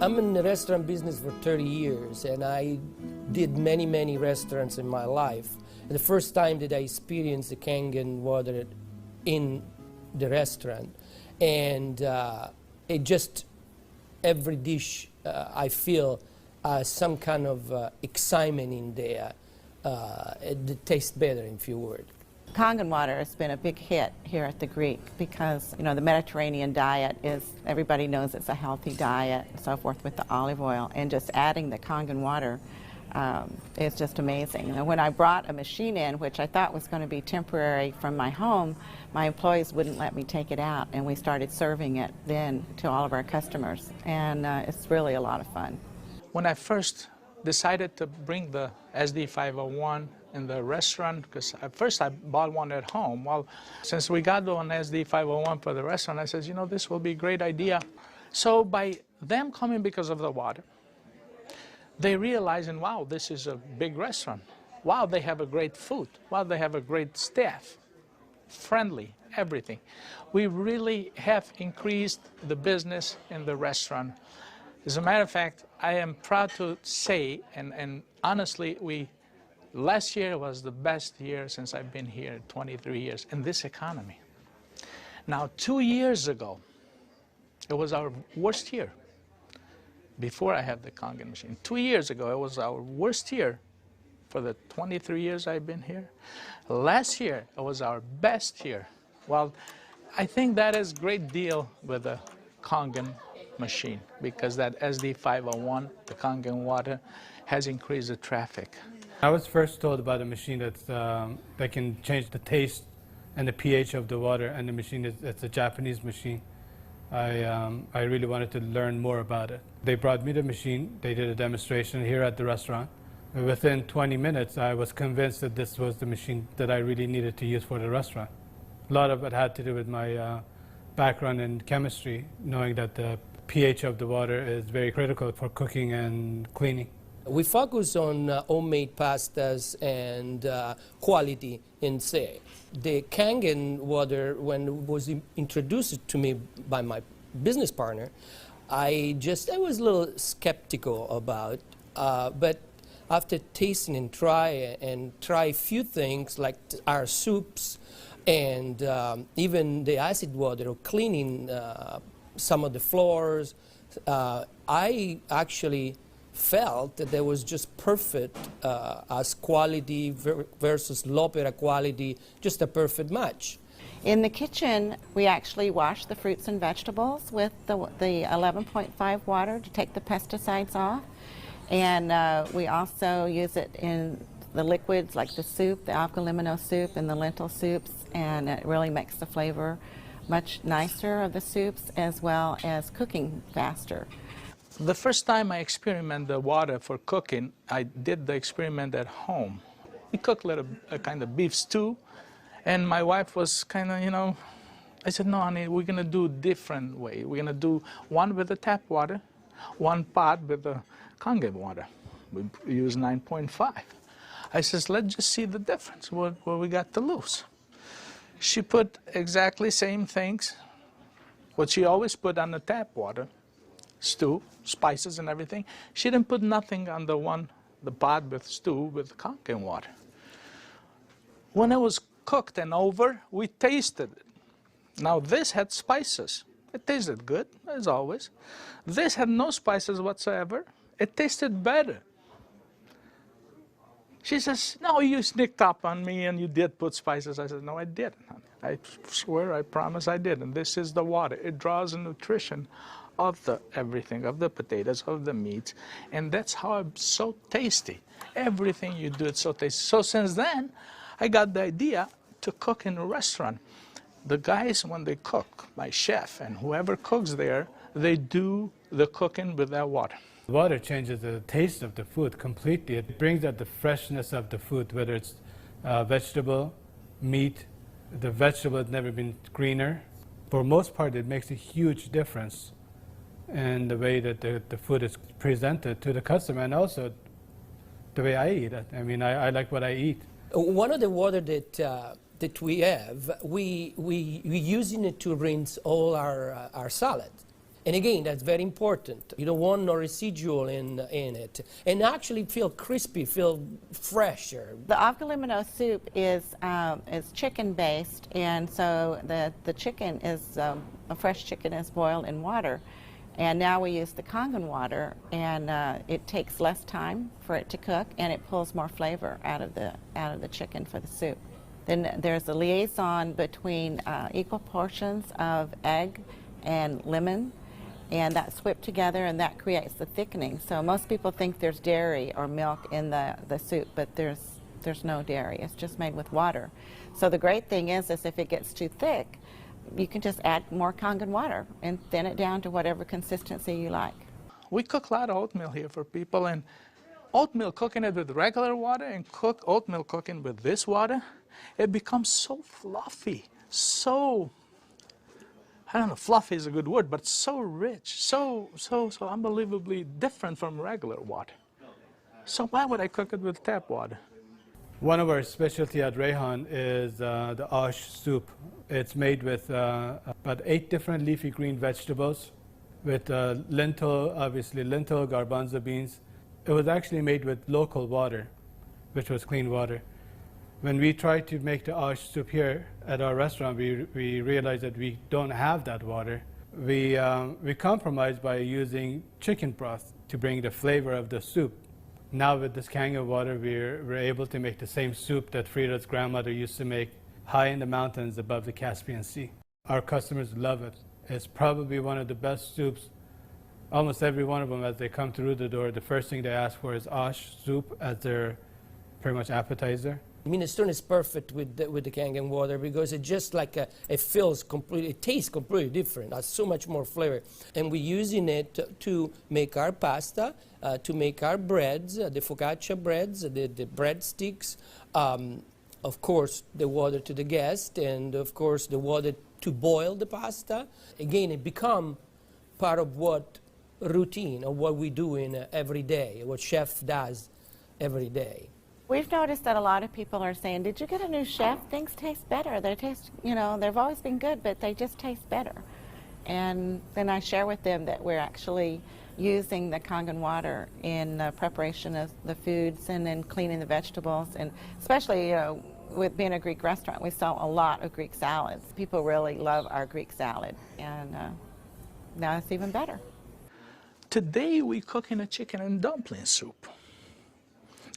I'm in the restaurant business for 30 years, and I did many restaurants in my life. And the first time that I experienced the Kangen water in the restaurant, and it just, every dish I feel some kind of excitement in there. It tastes better, in few words. Kangen water has been a big hit here at the Greek because, you know, the Mediterranean diet is, everybody knows it's a healthy diet and so forth with the olive oil, and just adding the Kangen water is just amazing. And when I brought a machine in, which I thought was going to be temporary from my home, my employees wouldn't let me take it out, and we started serving it then to all of our customers, and it's really a lot of fun. When I first decided to bring the SD501 in the restaurant, because at first I bought one at home. Well, since we got one SD501 for the restaurant, I said, you know, this will be a great idea. So by them coming because of the water, they realizing, wow, this is a big restaurant. Wow, they have a great food. Wow, they have a great staff, friendly, everything. We really have increased the business in the restaurant. As a matter of fact, I am proud to say, and honestly, last year was the best year since I've been here, 23 years, in this economy. Now, 2 years ago, it was our worst year. Before I had the Kangen machine. 2 years ago, it was our worst year for the 23 years I've been here. Last year, it was our best year. Well, I think that is a great deal with the Kangen machine, because that SD501, the Kangen water, has increased the traffic. I was first told about a machine that can change the taste and the pH of the water, and the machine it's a Japanese machine. I really wanted to learn more about it. They brought me the machine, they did a demonstration here at the restaurant. Within 20 minutes, I was convinced that this was the machine that I really needed to use for the restaurant. A lot of it had to do with my background in chemistry, knowing that the pH of the water is very critical for cooking and cleaning. We focus on homemade pastas and quality in say. The Kangen water, when it was introduced to me by my business partner, I was a little skeptical about, but after tasting and try a few things like our soups and even the acid water, or cleaning some of the floors, I actually felt that there was just perfect as quality versus l'opera quality, just a perfect match. In the kitchen, we actually wash the fruits and vegetables with the 11.5 water to take the pesticides off. And we also use it in the liquids like the soup, the alkaline soup and the lentil soups, and it really makes the flavor much nicer of the soups, as well as cooking faster. The first time I experimented the water for cooking, I did the experiment at home. We cooked a kind of beef stew, and my wife was kind of, you know, I said, no, honey, we're going to do a different way. We're going to do one with the tap water, one pot with the Kangen water. We use 9.5. I says, let's just see the difference, what we got to lose. She put exactly same things, what she always put on the tap water, stew, spices and everything. She didn't put nothing on the pot with stew with Kangen water. When it was cooked and over, we tasted it. Now this had spices. It tasted good, as always. This had no spices whatsoever. It tasted better. She says, no, you sneaked up on me and you did put spices. I said, no, I didn't, honey. I swear, I promise I did. And this is the water. It draws the nutrition of the everything, of the potatoes, of the meats. And that's how it's so tasty. Everything you do, it's so tasty. So since then, I got the idea to cook in a restaurant. The guys, when they cook, my chef and whoever cooks there, they do the cooking with that water. Water changes the taste of the food completely. It brings out the freshness of the food, whether it's vegetable, meat. The vegetable has never been greener. For most part, it makes a huge difference in the way that the food is presented to the customer, and also the way I eat it. I mean, I like what I eat. One of the water that we have, we using it to rinse all our salad. And again, that's very important. You don't want no residual in it. And actually feel crispy, feel fresher. The avgalimino soup is chicken-based, and so the chicken is, a fresh chicken is boiled in water. And now we use the Kangen water, and it takes less time for it to cook, and it pulls more flavor out of the chicken for the soup. Then there's a liaison between equal portions of egg and lemon, and that's whipped together, and that creates the thickening. So most people think there's dairy or milk in the soup, but there's no dairy. It's just made with water. So the great thing is if it gets too thick, you can just add more Kangen water and thin it down to whatever consistency you like. We cook a lot of oatmeal here for people, and oatmeal, cooking it with regular water and oatmeal cooking with this water, it becomes so fluffy, so, I don't know, fluffy is a good word, but so rich, so unbelievably different from regular water. So why would I cook it with tap water? One of our specialty at Rayhan is the ash soup. It's made with about 8 different leafy green vegetables, with lentil, obviously lentil, garbanzo beans. It was actually made with local water, which was clean water. When we tried to make the ash soup here at our restaurant, we realized that we don't have that water. We compromised by using chicken broth to bring the flavor of the soup. Now with this Kangen water, we're able to make the same soup that Frida's grandmother used to make high in the mountains above the Caspian Sea. Our customers love it. It's probably one of the best soups. Almost every one of them, as they come through the door, the first thing they ask for is ash soup as their pretty much appetizer. Minestrone is perfect with the Kangen water because it just like it feels completely, it tastes completely different. Has so much more flavor, and we're using it to make our pasta, to make our breads, the focaccia breads, the breadsticks. Of course, the water to the guest, and of course the water to boil the pasta. Again, it become part of what routine of what we do in every day, what chef does every day. We've noticed that a lot of people are saying, did you get a new chef? Things taste better. They taste, you know, they've always been good, but they just taste better. And then I share with them that we're actually using the Kangen water in the preparation of the foods and in cleaning the vegetables. And especially, you know, with being a Greek restaurant, we sell a lot of Greek salads. People really love our Greek salad, and now it's even better. Today we're cooking a chicken and dumpling soup.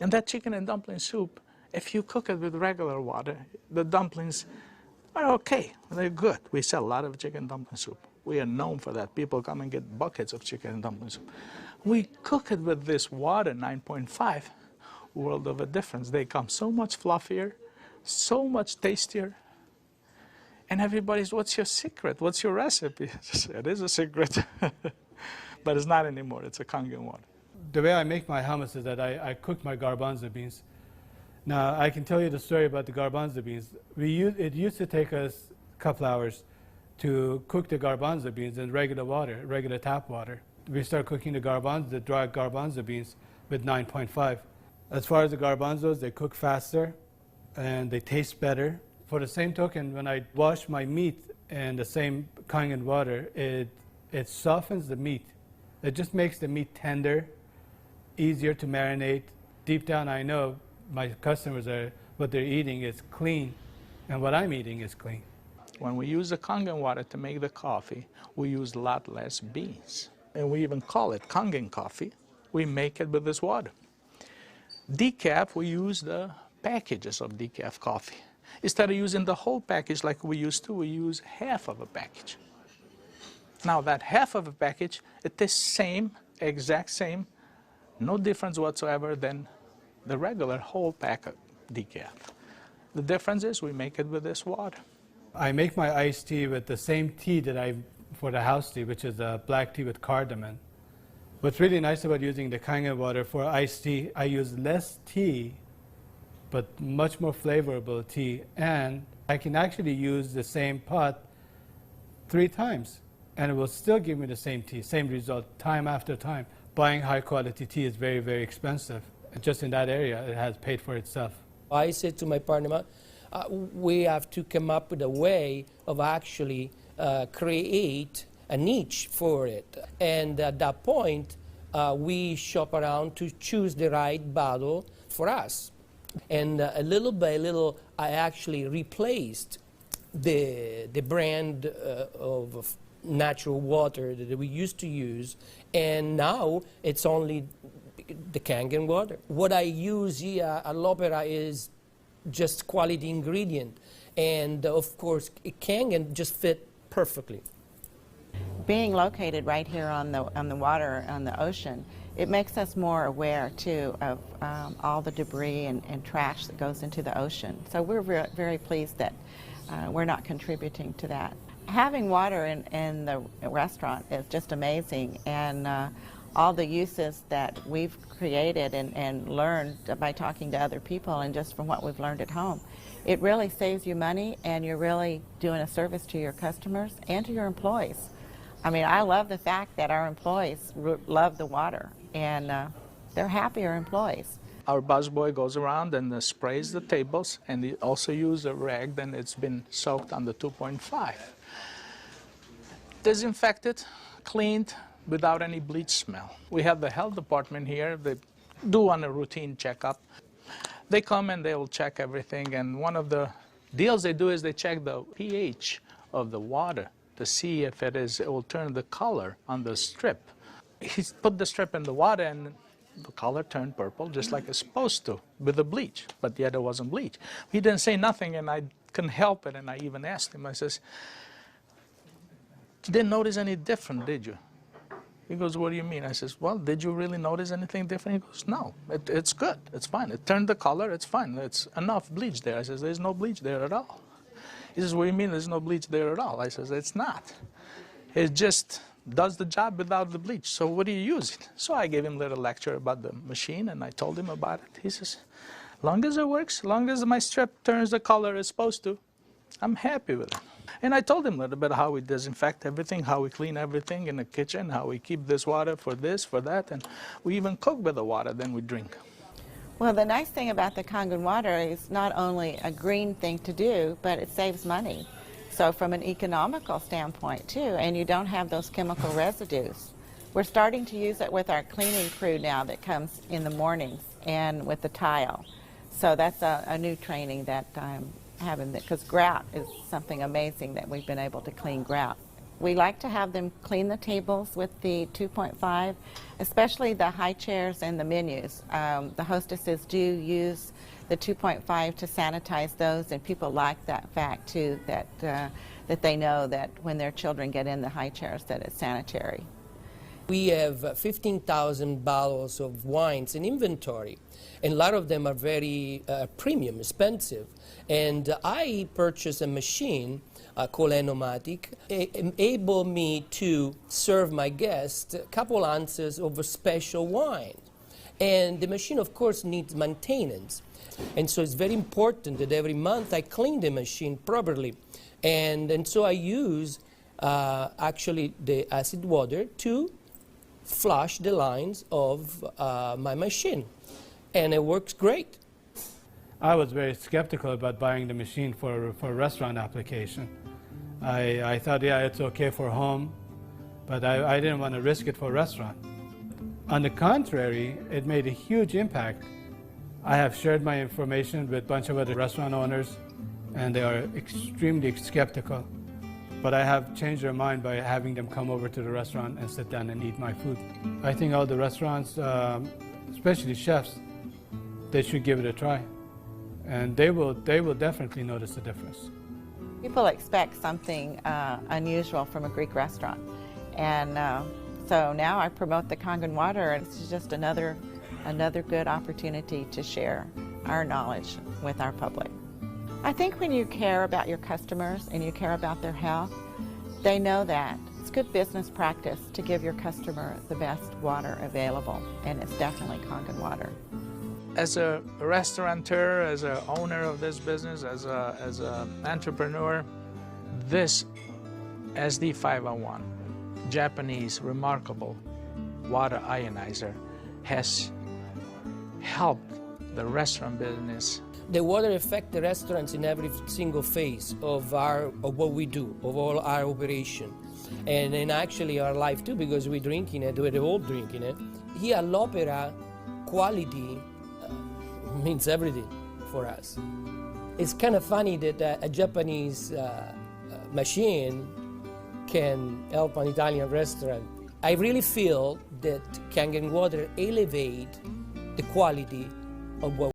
And that chicken and dumpling soup, if you cook it with regular water, the dumplings are okay. They're good. We sell a lot of chicken dumpling soup. We are known for that. People come and get buckets of chicken and dumpling soup. We cook it with this water, 9.5, world of a difference. They come so much fluffier, so much tastier. And everybody's, what's your secret? What's your recipe? It is a secret. But it's not anymore. It's a Kangen water. The way I make my hummus is that I cook my garbanzo beans. Now, I can tell you the story about the garbanzo beans. It used to take us a couple hours to cook the garbanzo beans in regular water, regular tap water. We start cooking the dry garbanzo beans with 9.5. As far as the garbanzos, they cook faster and they taste better. For the same token, when I wash my meat in the same Kangen water, it softens the meat. It just makes the meat tender, easier to marinate. Deep down, I know my customers what they're eating is clean, and what I'm eating is clean. When we use the Kangen water to make the coffee, we use a lot less beans. And we even call it Kangen coffee. We make it with this water. Decaf, we use the packages of decaf coffee. Instead of using the whole package like we used to, we use half of a package. Now that half of a package, it is same, exact same, no difference whatsoever than the regular whole pack of decaf. The difference is we make it with this water. I make my iced tea with the same tea that for the house tea, which is a black tea with cardamom. What's really nice about using the Kangen water for iced tea, I use less tea, but much more flavorful tea, and I can actually use the same pot 3 times, and it will still give me the same tea, same result, time after time. Buying high quality tea is very, very expensive. Just in that area, it has paid for itself. I said to my partner, we have to come up with a way of actually create a niche for it. And at that point, we shop around to choose the right bottle for us. And little by little, I actually replaced the brand of natural water that we used to use, and now it's only the Kangen water. What I use here at L'Opera is just quality ingredient, and of course, Kangen just fit perfectly. Being located right here on the water, on the ocean, it makes us more aware too of all the debris and trash that goes into the ocean. So we're very pleased that we're not contributing to that. Having water in the restaurant is just amazing, and all the uses that we've created and learned by talking to other people and just from what we've learned at home, it really saves you money, and you're really doing a service to your customers and to your employees. I mean, I love the fact that our employees love the water, and they're happier employees. Our busboy goes around and sprays the tables, and he also uses a rag, then it's been soaked on the 2.5. Disinfected, cleaned, without any bleach smell. We have the health department here. They do on a routine checkup. They come and they will check everything, and one of the deals they do is they check the pH of the water to see if it will turn the color on the strip. He put the strip in the water, and the color turned purple, just like it's supposed to, with the bleach, but yet it wasn't bleach. He didn't say nothing, and I couldn't help it, and I even asked him, I says, "You didn't notice any different, did you?" He goes, "What do you mean?" I says, "Well, did you really notice anything different?" He goes, "No, it's good, it's fine. It turned the color, it's fine. It's enough bleach there." I says, "There's no bleach there at all." He says, "What do you mean there's no bleach there at all?" I says, "It's not. It just does the job without the bleach. So what do you use it?" So I gave him a little lecture about the machine, and I told him about it. He says, "Long as it works, long as my strip turns the color it's supposed to, I'm happy with it." And I told him a little bit how we disinfect everything, how we clean everything in the kitchen, how we keep this water for this, for that, and we even cook with the water, then we drink. Well, the nice thing about the Kangen water is not only a green thing to do, but it saves money. So from an economical standpoint too, and you don't have those chemical residues. We're starting to use it with our cleaning crew now that comes in the mornings and with the tile. So that's a new training that I'm having, because grout is something amazing that we've been able to clean grout. We like to have them clean the tables with the 2.5, especially the high chairs and the menus. The hostesses do use the 2.5 to sanitize those, and people like that fact too, that they know that when their children get in the high chairs that it's sanitary. We have 15,000 bottles of wines in inventory, and a lot of them are very premium, expensive. And I purchased a machine called Enomatic, enable me to serve my guests a couple ounces of a special wine. And the machine, of course, needs maintenance. And so it's very important that every month I clean the machine properly. And so I use actually the acid water to flush the lines of my machine. And it works great. I was very skeptical about buying the machine for a restaurant application. I thought, yeah, it's okay for home, but I didn't want to risk it for a restaurant. On the contrary, it made a huge impact. I have shared my information with a bunch of other restaurant owners, and they are extremely skeptical. But I have changed their mind by having them come over to the restaurant and sit down and eat my food. I think all the restaurants, especially chefs, they should give it a try. And they will definitely notice the difference. People expect something unusual from a Greek restaurant. And so now I promote the Kangen water, and it's just another good opportunity to share our knowledge with our public. I think when you care about your customers and you care about their health, they know that. It's good business practice to give your customer the best water available, and it's definitely Kangen water. As a restaurateur, as an owner of this business, as an entrepreneur, this SD501, Japanese remarkable water ionizer, has helped the restaurant business. The water affects the restaurants in every single phase of what we do, of all our operation. and actually our life too, because we're drinking it, we're all drinking it. Here all'Opera, quality means everything for us. It's kind of funny that a Japanese machine can help an Italian restaurant. I really feel that Kangen Water elevate the quality of what